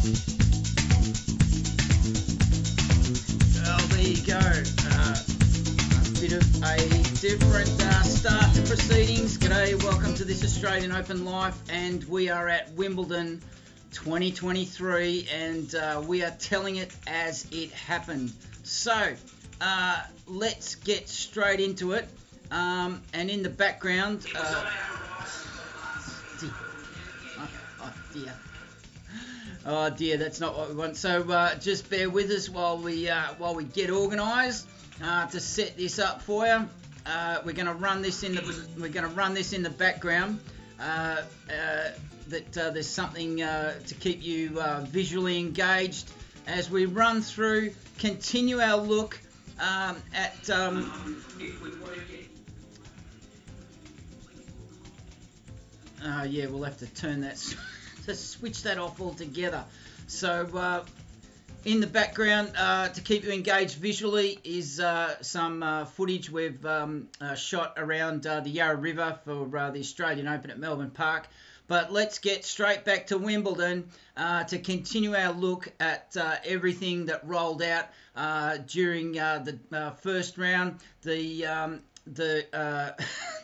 Well, there you go. A bit of a different start to proceedings. G'day, welcome to this Australian Open Life, and we are at Wimbledon 2023, and we are telling it as it happened. So, let's get straight into it. And in the background, oh dear, that's not what we want. So just bear with us while we get organised to set this up for you. We're going to run this in the background. That there's something to keep you visually engaged as we run through. Continue our look at. Yeah, we'll have to turn that, to switch that off altogether. So in the background, to keep you engaged visually, is some footage we've shot around the Yarra River for the Australian Open at Melbourne Park. But let's get straight back to Wimbledon to continue our look at everything that rolled out during the first round. The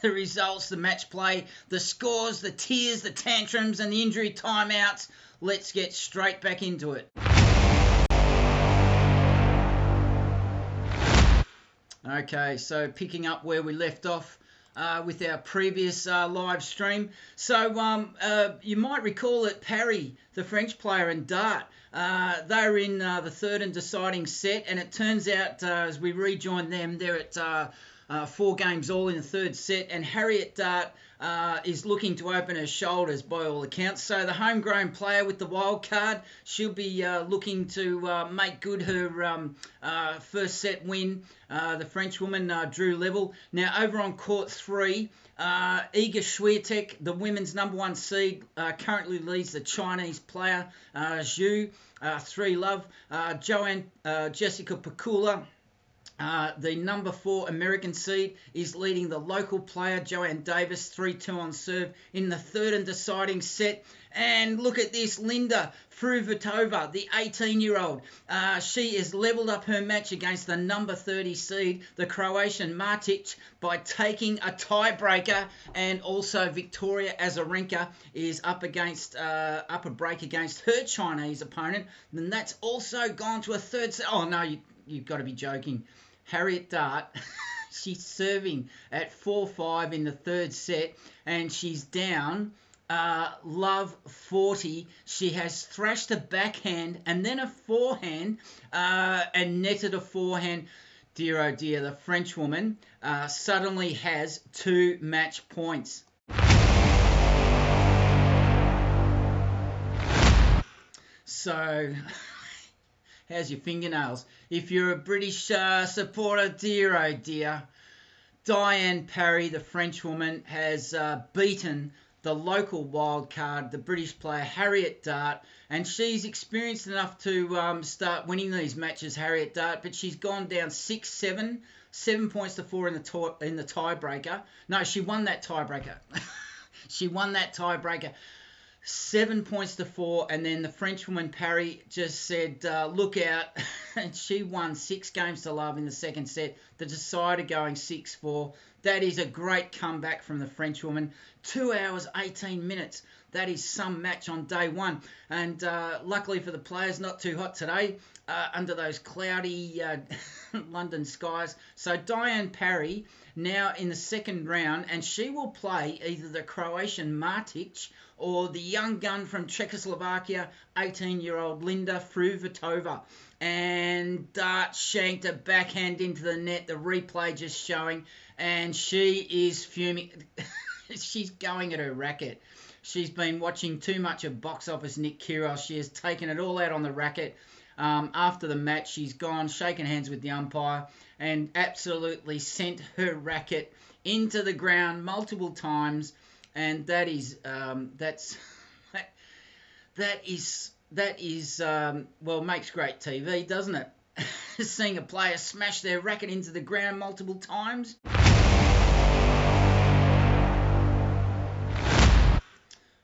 results, the match play, the scores, the tears, the tantrums, and the injury timeouts. Let's get straight back into it. Okay, so picking up where we left off with our previous live stream. So you might recall that Parry, the French player, and Dart, they were in the third and deciding set, and it turns out as we rejoin them, they're at 4 games all in the third set, and Harriet Dart is looking to open her shoulders by all accounts. So the homegrown player with the wild card, she'll be looking to make good her first set win. The Frenchwoman drew level. Now over on court 3, Iga Swiatek, the women's #1 seed, currently leads the Chinese player Zhu 3-love. Jessica Pegula, the #4 American seed, is leading the local player Joanne Davis 3-2 on serve in the third and deciding set. And look at this, Linda Fruhvirtova, the 18-year-old. She has levelled up her match against the #30 seed, the Croatian Martic, by taking a tiebreaker. And also Victoria Azarenka is up a break against her Chinese opponent. And that's also gone to a third set. Oh no, you've got to be joking. Harriet Dart, she's serving at 4-5 in the third set, and she's down love 40. She has thrashed a backhand and then a forehand and netted a forehand. Dear oh dear, the Frenchwoman suddenly has 2 match points. So, how's your fingernails? If you're a British supporter, dear oh dear, Diane Parry, the Frenchwoman, has beaten the local wildcard, the British player Harriet Dart, and she's experienced enough to start winning these matches, Harriet Dart, but she's gone down 6-7, 7 points to 4 in the tiebreaker. No, she won that tiebreaker. She won that tiebreaker. 7 points to 4, and then the Frenchwoman Parry just said, look out, and she won 6 games to love in the second set. The decider going 6-4. That is a great comeback from the Frenchwoman. 2 hours, 18 minutes. That is some match on day one. And luckily for the players, not too hot today under those cloudy London skies. So Diane Parry now in the second round, and she will play either the Croatian Martic or the young gun from Czechoslovakia, 18-year-old Linda Fruhvirtova. And Dart shanked a backhand into the net, the replay just showing, and she is fuming. She's going at her racket. She's been watching too much of box office Nick Kyrgios. She has taken it all out on the racket. After the match, she's gone, shaken hands with the umpire, and absolutely sent her racket into the ground multiple times. And that is well, makes great TV, doesn't it? Seeing a player smash their racket into the ground multiple times.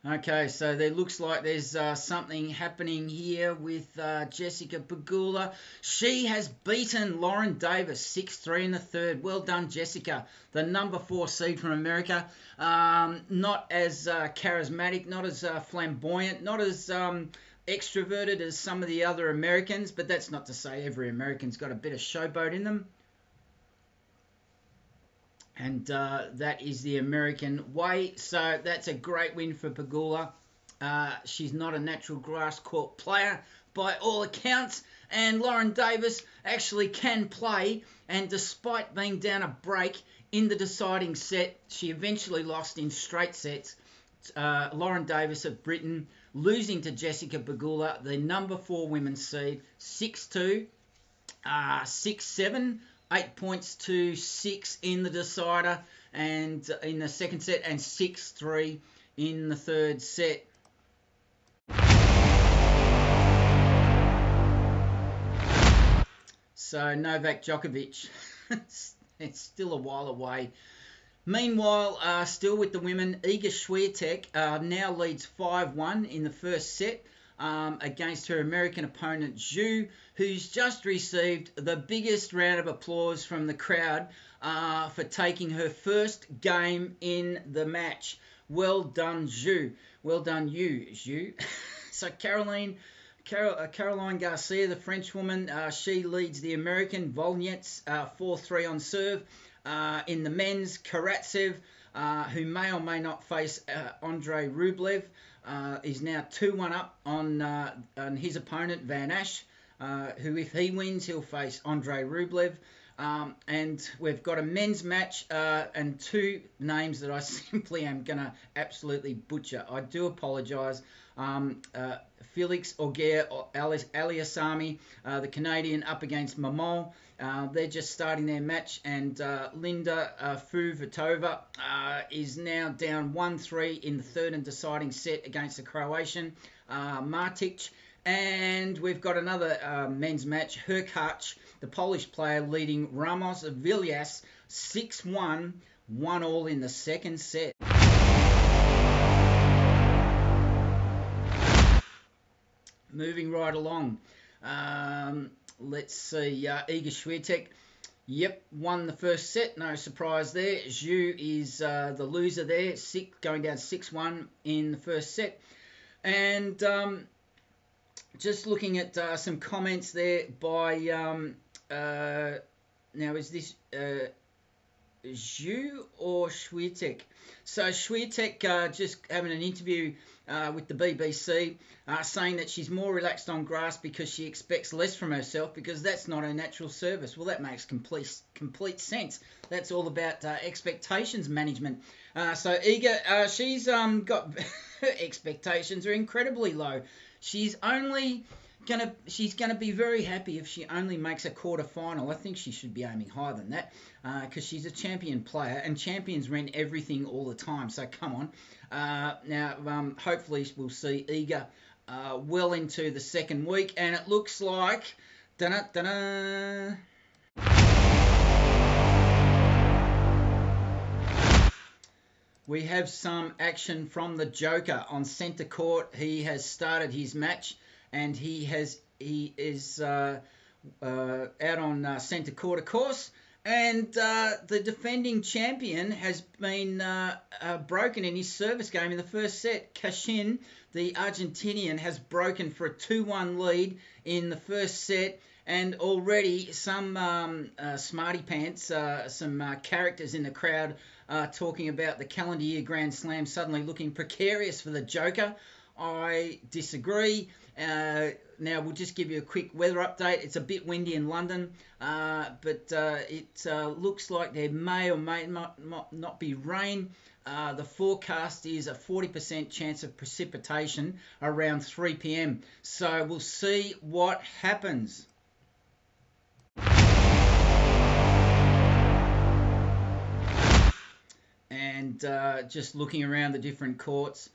Okay, so there looks like there's something happening here with Jessica Pegula. She has beaten Lauren Davis 6-3 in the third. Well done, Jessica, the number 4 seed from America. Not as charismatic, not as flamboyant, not as extroverted as some of the other Americans, but that's not to say every American's got a bit of showboat in them. And that is the American way. So that's a great win for Pegula. She's not a natural grass court player by all accounts. And Lauren Davis actually can play. And despite being down a break in the deciding set, she eventually lost in straight sets. Lauren Davis of Britain losing to Jessica Pegula, the number 4 women's seed, 6-2, 6-7. 8 points to 6 in the decider and in the second set, and 6-3 in the third set. So Novak Djokovic, it's still a while away. Meanwhile, still with the women, Iga Swiatek now leads 5-1 in the first set. Against her American opponent Zhu, who's just received the biggest round of applause from the crowd for taking her first game in the match. Well done, Zhu. Well done, you, Zhu. So Caroline Garcia, the French woman, she leads the American Volnets 4-3 on serve. In the men's, Karatsev, who may or may not face Andrei Rublev, is now 2-1 up on his opponent, Van Ash, who, if he wins, he'll face Andrei Rublev. And we've got a men's match and 2 names that I simply am going to absolutely butcher. I do apologise. Felix Auger-Aliassime, the Canadian, up against Mamon. They're just starting their match, and Linda Fruhvirtova is now down 1-3 in the third and deciding set against the Croatian Martic. And we've got another men's match, Hurkacz, the Polish player, leading Ramos Villas 6-1, 1-1 in the second set. Moving right along. Let's see, Iga Swiatek, won the first set, no surprise there. Zhu is the loser there, going down 6-1 in the first set. And just looking at some comments there by, now is this Zhu or Swiatek? So Swiatek just having an interview with the BBC, saying that she's more relaxed on grass because she expects less from herself, because that's not her natural service. Well, that makes complete sense. That's all about expectations management. So Iga, she's got her expectations are incredibly low. She's gonna be very happy if she only makes a quarter final. I think she should be aiming higher than that, because she's a champion player, and champions win everything all the time. So come on. Now, hopefully we'll see Iga well into the second week, and it looks like we have some action from the Joker on centre court. He has started his match, and he is out on centre court, of course. And the defending champion has been broken in his service game in the first set. Cashin, the Argentinian, has broken for a 2-1 lead in the first set. And already some smarty pants, some characters in the crowd talking about the calendar year Grand Slam suddenly looking precarious for the Joker. I disagree. Now, we'll just give you a quick weather update. It's a bit windy in London, but it looks like there may or may not be rain. The forecast is a 40% chance of precipitation around 3 p.m. So we'll see what happens. And just looking around the different courts,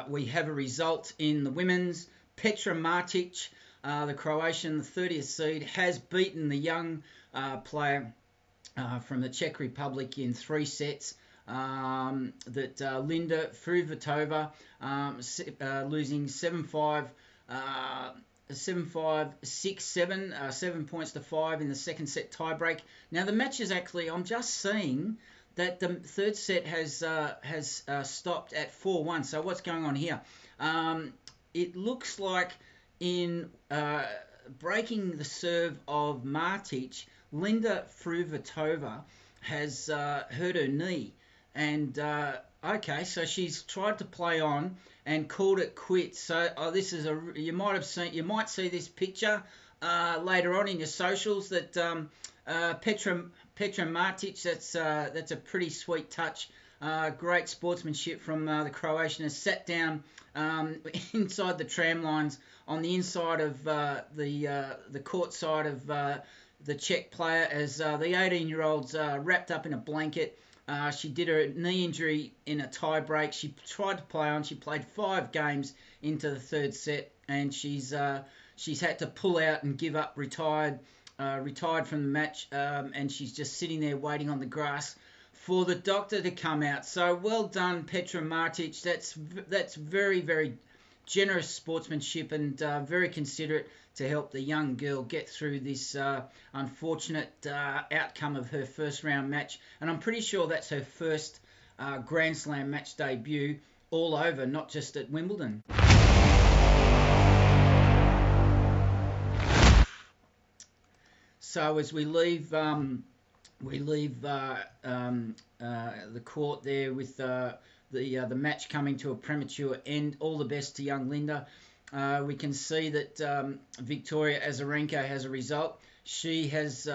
we have a result in the women's. Petra Martic, the Croatian, the 30th seed, has beaten the young player from the Czech Republic in 3 sets. that Linda Fruhvirtova losing 7-5. 7-5, 6-7, 7 points to 5 in the second set tiebreak. Now the match is actually, I'm just seeing that the third set has stopped at 4-1. So what's going on here? It looks like in breaking the serve of Martic, Linda Fruhvirtova has hurt her knee, and okay, so she's tried to play on and called it quits. So this is you might see this picture later on in your socials that Petra Martic. That's a pretty sweet touch. Great sportsmanship from the Croatian. Has sat down inside the tram lines on the inside of the court side of the Czech player as the 18-year-old's wrapped up in a blanket. She did her knee injury in a tie-break. She tried to play on. She played 5 games into the third set, and she's had to pull out and give up, retired from the match, and she's just sitting there waiting on the grass for the doctor to come out. So well done, Petra Martic. That's very, very generous sportsmanship and very considerate to help the young girl get through this unfortunate outcome of her first round match. And I'm pretty sure that's her first Grand Slam match debut all over, not just at Wimbledon. So as we leave the court there with the match coming to a premature end, all the best to young Linda. We can see that Victoria Azarenka has a result. She has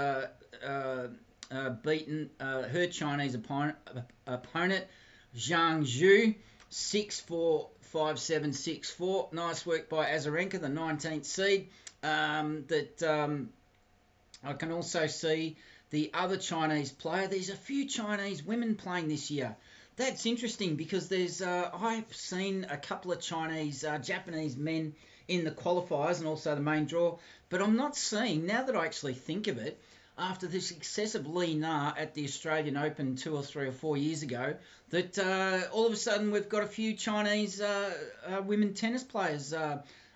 beaten her Chinese opponent Zhang Zhu 6-4, 5-7, 6-4. Nice work by Azarenka, the 19th seed. I can also see the other Chinese player. There's a few Chinese women playing this year. That's interesting because there's I've seen a couple of Japanese men in the qualifiers and also the main draw, but I'm not seeing, now that I actually think of it, after the success of Li Na at the Australian Open 2 or 3 or 4 years ago, that all of a sudden we've got a few Chinese women tennis players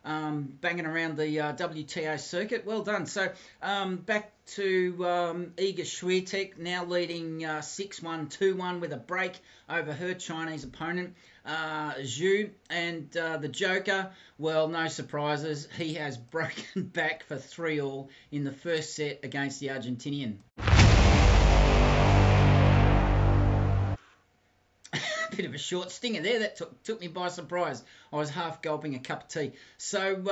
banging around the WTA circuit. Well done. So back to Iga Swiatek, now leading 6-1, 2-1 with a break over her Chinese opponent, Zhu. And the Joker, well, no surprises. He has broken back for 3-all in the first set against the Argentinian. Bit of a short stinger there. That took me by surprise. I was half gulping a cup of tea. So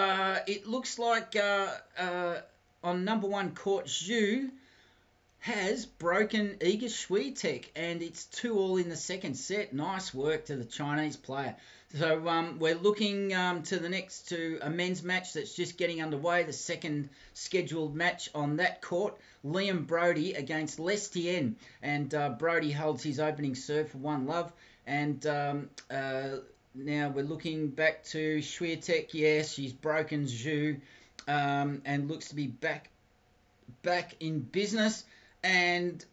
it looks like on number 1 court, Zhu has broken Iga Swiatek, and it's 2-all in the second set. Nice work to the Chinese player. So we're looking to a men's match that's just getting underway, the second scheduled match on that court. Liam Brody against Lestienne, and Brody holds his opening serve for 1-love. And now we're looking back to Swiatek. Yes, she's broken Zhu and looks to be back in business. And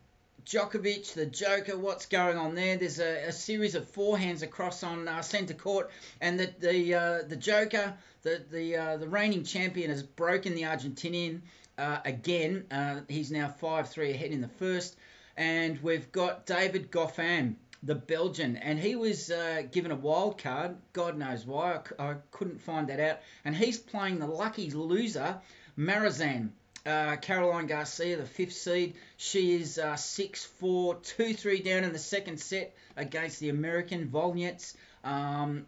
Djokovic, the Joker, what's going on there? There's a series of forehands across on centre court, and the Joker, the reigning champion, has broken the Argentinian again. He's now 5-3 ahead in the first. And we've got David Goffin, the Belgian, and he was given a wild card. God knows why. I couldn't find that out. And he's playing the lucky loser, Marizan. Caroline Garcia, the 5th seed. She is 6-4, 2-3 down in the second set against the American Volnets. And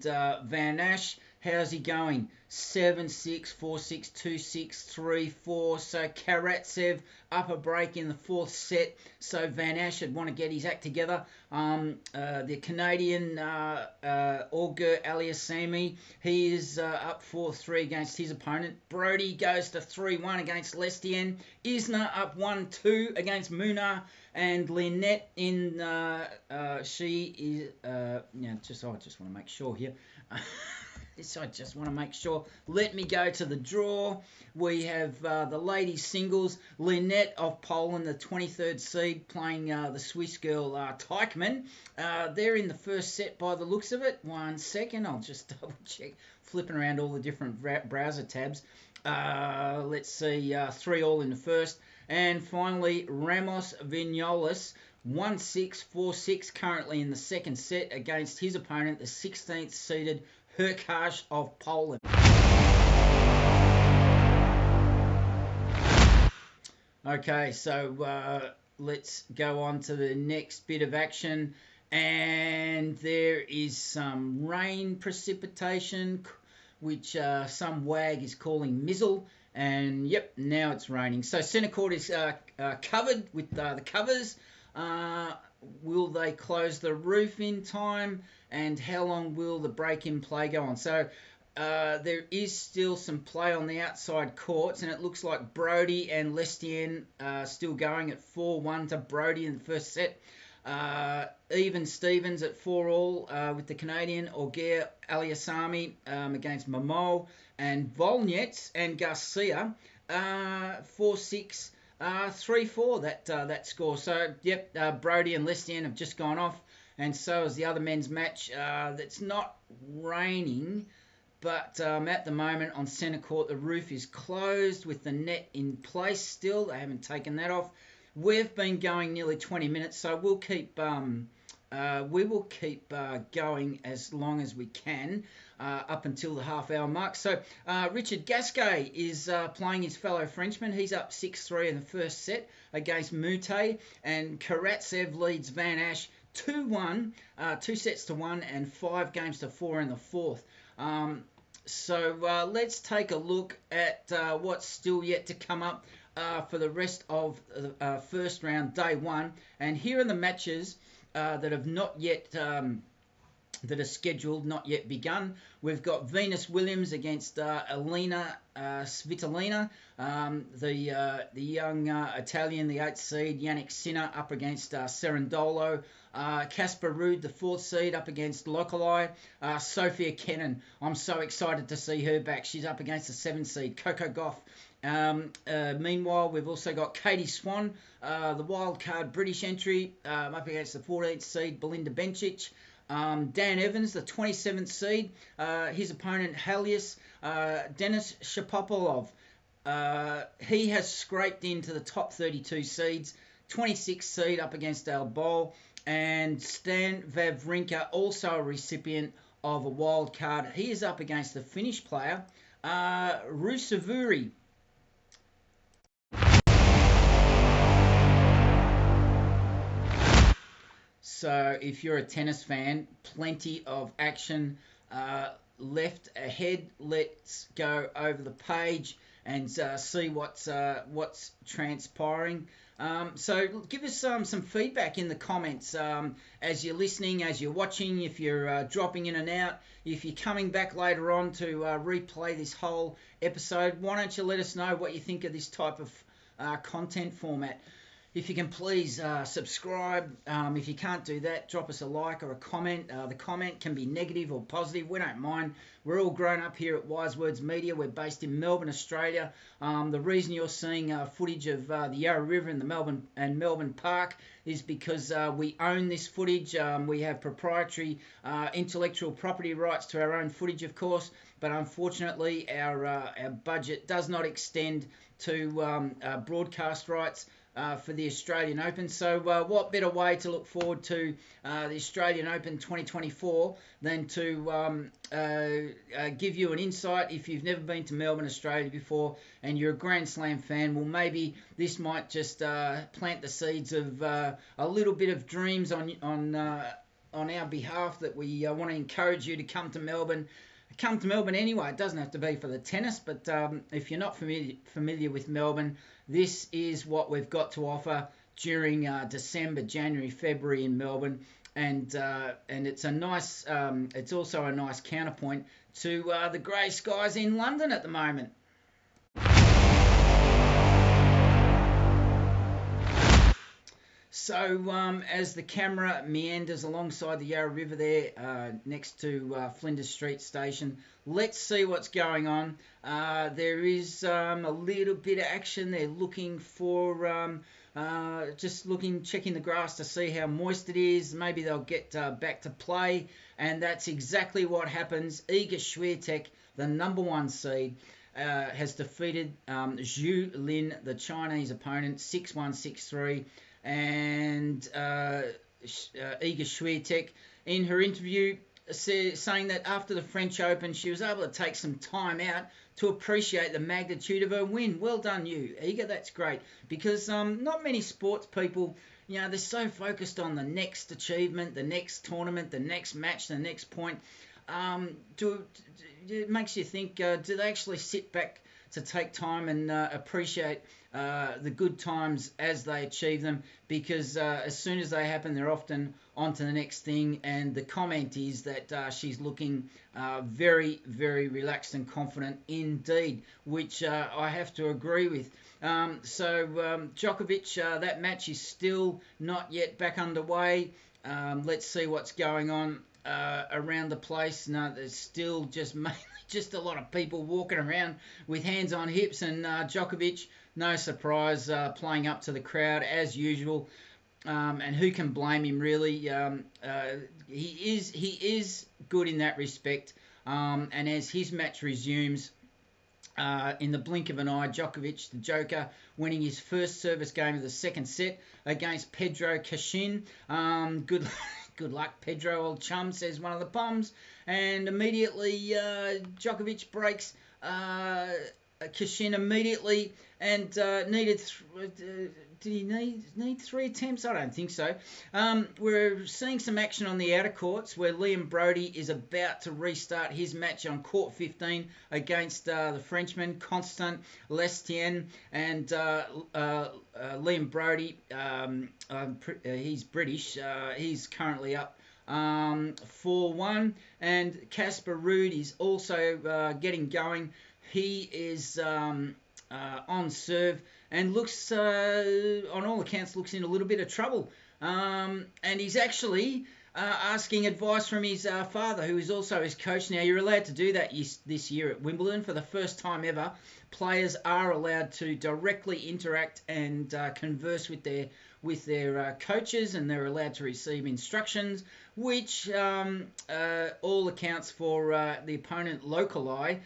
Van Ash, how's he going? 7-6, 4-6, 2-6, 3-4. So Karatsev up a break in the 4th set. So Van Ash would want to get his act together. The Canadian Auger Aliassime, he is up 4-3 against his opponent. Brody goes to 3-1 against Lestienne. Isner up 1-2 against Munar. And Lynette she is I just want to make sure here. this I just want to make sure. Let me go to the draw. We have the ladies singles. Lynette of Poland, the 23rd seed, playing the Swiss girl Teichmann. They're in the first set by the looks of it. 1 second, I'll just double check. Flipping around all the different browser tabs. Let's see, 3-all in the first. And finally, Ramos Vignoles, 1-6, 4-6, currently in the second set against his opponent, the 16th seeded Herkage of Poland. Okay, so let's go on to the next bit of action. And there is some rain precipitation, which some wag is calling mizzle. And yep, now it's raining. So centre court is covered with the covers. Will they close the roof in time? And how long will the break-in play go on? So there is still some play on the outside courts, and it looks like Brody and Lestienne still going at 4-1 to Brody in the first set. Even Stevens at 4-all with the Canadian, Auger Aliasami against Momo, and Volnets and Garcia 4-6, 3-4 that score. So yep, Brody and Lestienne have just gone off, and so is the other men's match. That's not raining, but at the moment on centre court the roof is closed with the net in place still. They haven't taken that off. We've been going nearly 20 minutes, so we'll keep we will keep going as long as we can up until the half-hour mark. So Richard Gasquet is playing his fellow Frenchman. He's up 6-3 in the first set against Mute, and Karatsev leads Van Ash 2-1, 2-1, and 5-4 in the fourth. So let's take a look at what's still yet to come up for the rest of the first round, day one. And here are the matches that have not yet, that are scheduled, not yet begun. We've got Venus Williams against Elena Svitolina, the young Italian, the 8th seed, Yannick Sinner up against Cerundolo, Casper Ruud, the 4th seed, up against Locali, Sophia Kenin. I'm so excited to see her back. She's up against the 7th seed, Coco Gauff. Meanwhile, we've also got Katie Swan, the wild card British entry, up against the 14th seed, Belinda Bencic. Dan Evans, the 27th seed, his opponent Halius, Denis Shapovalov. He has scraped into the top 32 seeds, 26th seed up against Albol, and Stan Wawrinka, also a recipient of a wild card. He is up against the Finnish player, Rusevuri. So if you're a tennis fan, plenty of action left ahead. Let's go over the page and see what's transpiring. So give us some feedback in the comments as you're listening, as you're watching, if you're dropping in and out, if you're coming back later on to replay this whole episode. Why don't you let us know what you think of this type of content format. If you can please subscribe. If you can't do that, drop us a like or a comment. The comment can be negative or positive. We don't mind. We're all grown up here at Wise Words Media. We're based in Melbourne, Australia. The reason you're seeing footage of the Yarra River in the Melbourne Park is because we own this footage. We have proprietary intellectual property rights to our own footage, of course. But unfortunately, our budget does not extend to broadcast rights for the Australian Open. So what better way to look forward to the Australian Open 2024 than to give you an insight if you've never been to Melbourne, Australia before and you're a Grand Slam fan. Well, maybe this might just plant the seeds of a little bit of dreams on our behalf, that we want to encourage you to come to Melbourne. Come to Melbourne anyway. It doesn't have to be for the tennis, but if you're not familiar with Melbourne, this is what we've got to offer during December, January, February in Melbourne, and it's a nice. It's also a nice counterpoint to the grey skies in London at the moment. So as the camera meanders alongside the Yarra River there, next to Flinders Street Station, let's see what's going on. There is a little bit of action. They're looking for checking the grass to see how moist it is. Maybe they'll get back to play, and that's exactly what happens. Iga Swiatek, the number 1 seed, has defeated Zhu Lin, the Chinese opponent, 6-1, 6-3. And Iga Swiatek, in her interview, saying that after the French Open, she was able to take some time out to appreciate the magnitude of her win. Well done, you, Iga. That's great, because not many sports people, they're so focused on the next achievement, the next tournament, the next match, the next point. It makes you think, do they actually sit back to take time and appreciate the good times as they achieve them? Because as soon as they happen, they're often on to the next thing. And the comment is that she's looking very, very relaxed and confident indeed, which I have to agree with. Djokovic, that match is still not yet back underway. Let's see what's going on around the place. No, there's still mainly just a lot of people walking around with hands on hips, and Djokovic, no surprise, playing up to the crowd as usual. And who can blame him, really? He is good in that respect. And as his match resumes, in the blink of an eye, Djokovic, the Joker, winning his first service game of the second set against Pedro Cachin. Good luck, Pedro, old chum, says one of the Poms. And immediately, Djokovic breaks Cachin immediately, and needed... did he need 3 attempts? I don't think so. We're seeing some action on the outer courts where Liam Brody is about to restart his match on court 15 against the Frenchman Constant Lestienne. And Liam Brody, he's British. He's currently up 4-1. And Casper Ruud is also getting going. He is on serve and looks, on all accounts, looks in a little bit of trouble. And he's actually asking advice from his father, who is also his coach. Now, you're allowed to do that this year at Wimbledon. For the first time ever, players are allowed to directly interact and converse with their coaches, and they're allowed to receive instructions, which all accounts for the opponent Locali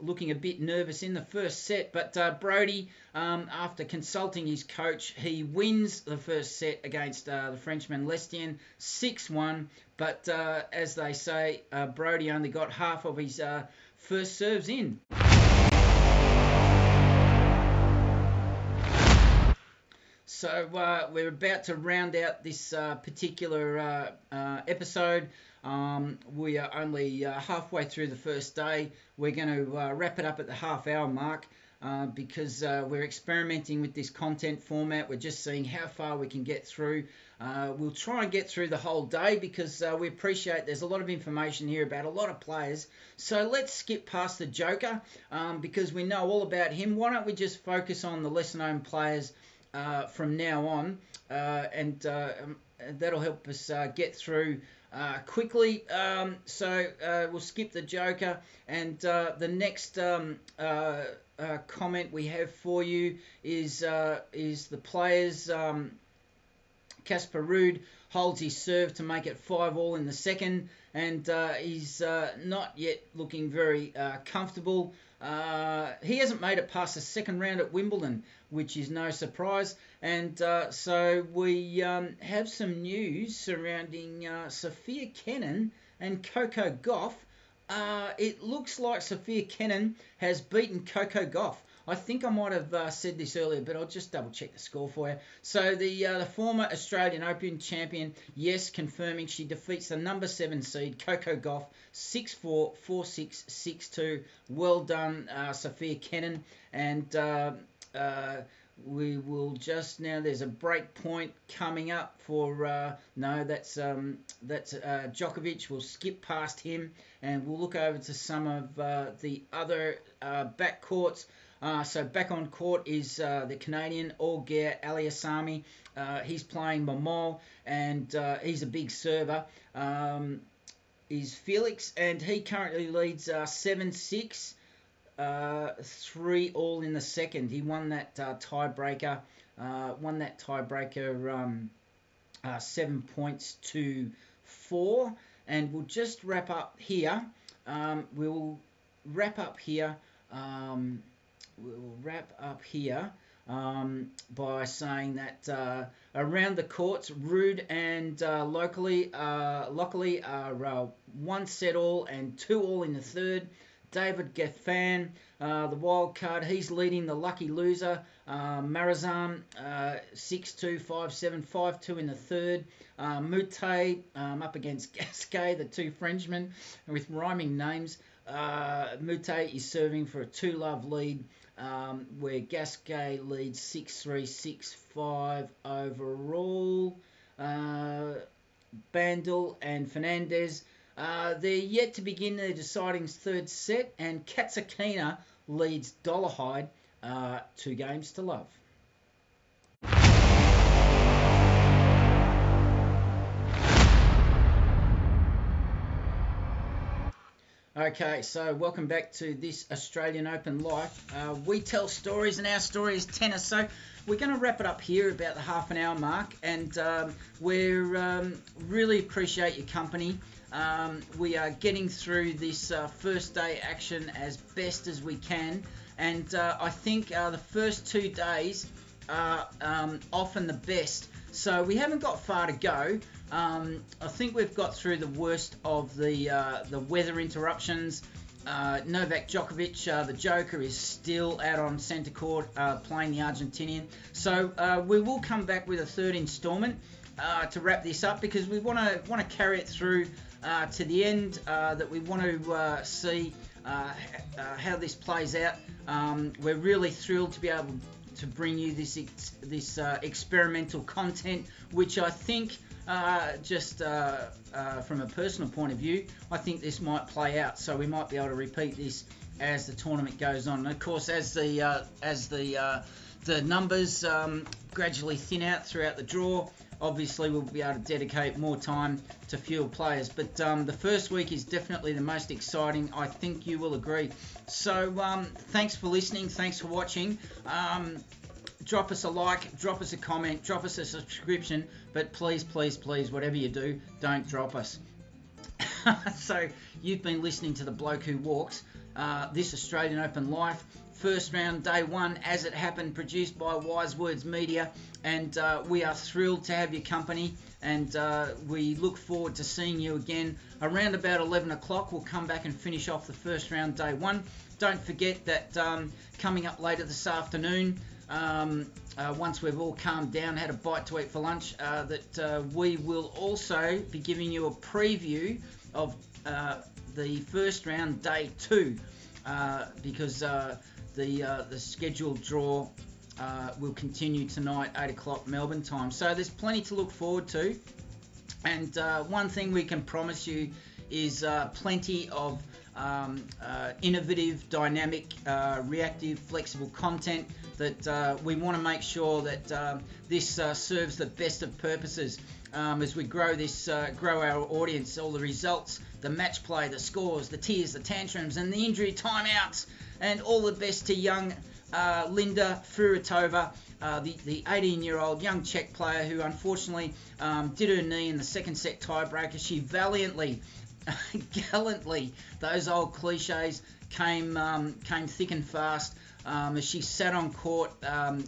looking a bit nervous in the first set. But Brody, after consulting his coach, he wins the first set against the Frenchman Lestienne 6-1. But as they say, Brody only got half of his first serves in. So we're about to round out this particular episode. We are only halfway through the first day. We're going to wrap it up at the half-hour mark because we're experimenting with this content format. We're just seeing how far we can get through. We'll try and get through the whole day because we appreciate there's a lot of information here about a lot of players. So let's skip past the Joker because we know all about him. Why don't we just focus on the lesser-known players from now on, and that'll help us get through quickly. So we'll skip the Joker, and the next comment we have for you is the players. Casper Ruud holds his serve to make it 5-all in the second, and he's not yet looking very comfortable. He hasn't made it past the second round at Wimbledon, which is no surprise. And so we have some news surrounding Sophia Kenin and Coco Gauff. It looks like Sophia Kenin has beaten Coco Gauff. I think I might have said this earlier, but I'll just double check the score for you. So the former Australian Open champion, yes, confirming she defeats the number 7 seed Coco Gauff 6-4, 4-6, 6-2. Well done, Sophia Kenin. And we will just now. There's a break point coming up for no. That's Djokovic. We'll skip past him and we'll look over to some of the other backcourts. So back on court is the Canadian Auger Aliasami. He's playing Momol, and he's a big server. Is Felix, and he currently leads 7-6, 3-all in the second. He won that tiebreaker. 7 points to 4, and we'll just wrap up here. We'll wrap up here by saying that around the courts, Rude and Locally are 1-set-all and 2-all in the third. David Gaffan, the wild card, he's leading the lucky loser. Marazam, 6-2, 5-7, 5-2 in the third. Mute up against Gasquet, the two Frenchmen with rhyming names. Mute is serving for a 2-love lead, where Gasquet leads 6-3, 6-5 overall. Bandel and Fernandez, they're yet to begin their deciding third set, and Katsakina leads Dollarhide 2 games to love. Okay, so welcome back to this Australian Open Live. We tell stories, and our story is tennis. So we're going to wrap it up here about the half an hour mark, and we really appreciate your company. We are getting through this first day action as best as we can, and I think the first 2 days are often the best. So we haven't got far to go. I think we've got through the worst of the weather interruptions. Novak Djokovic, the Joker, is still out on centre court playing the Argentinian. So we will come back with a third instalment to wrap this up, because we want to carry it through to the end. That we want to see how this plays out. We're really thrilled to be able to bring you this experimental content, which I think, just from a personal point of view, I think this might play out. So we might be able to repeat this as the tournament goes on. And of course, as the numbers gradually thin out throughout the draw, obviously we'll be able to dedicate more time to fewer players. But the first week is definitely the most exciting. I think you will agree. So thanks for listening. Thanks for watching. Drop us a like, drop us a comment, drop us a subscription, but please, please, please, whatever you do, don't drop us. So you've been listening to The Bloke Who Walks, this Australian Open Live, first round, day 1, as it happened, produced by Wise Words Media, and we are thrilled to have your company, and we look forward to seeing you again around about 11 o'clock. We'll come back and finish off the first round, day 1. Don't forget that coming up later this afternoon, once we've all calmed down, had a bite to eat for lunch, that we will also be giving you a preview of the first round, day 2, because the scheduled draw will continue tonight, 8 o'clock Melbourne time. So there's plenty to look forward to, and one thing we can promise you is plenty of innovative, dynamic, reactive, flexible content that we want to make sure that this serves the best of purposes as we grow our audience. All the results, the match play, the scores, the tears, the tantrums, and the injury timeouts, and all the best to young Linda Furitova, the 18-year-old young Czech player who unfortunately did her knee in the second set tiebreaker. She gallantly, those old cliches came thick and fast. As she sat on court,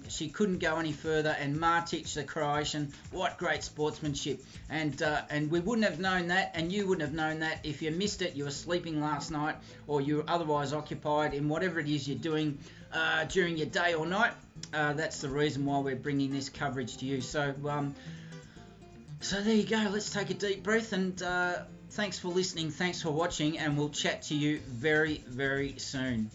she couldn't go any further, and Martic, the Croatian, what great sportsmanship. And we wouldn't have known that, and you wouldn't have known that if you missed it, you were sleeping last night, or you were otherwise occupied in whatever it is you're doing during your day or night. That's the reason why we're bringing this coverage to you. So there you go. Let's take a deep breath, and thanks for listening, thanks for watching, and we'll chat to you very, very soon.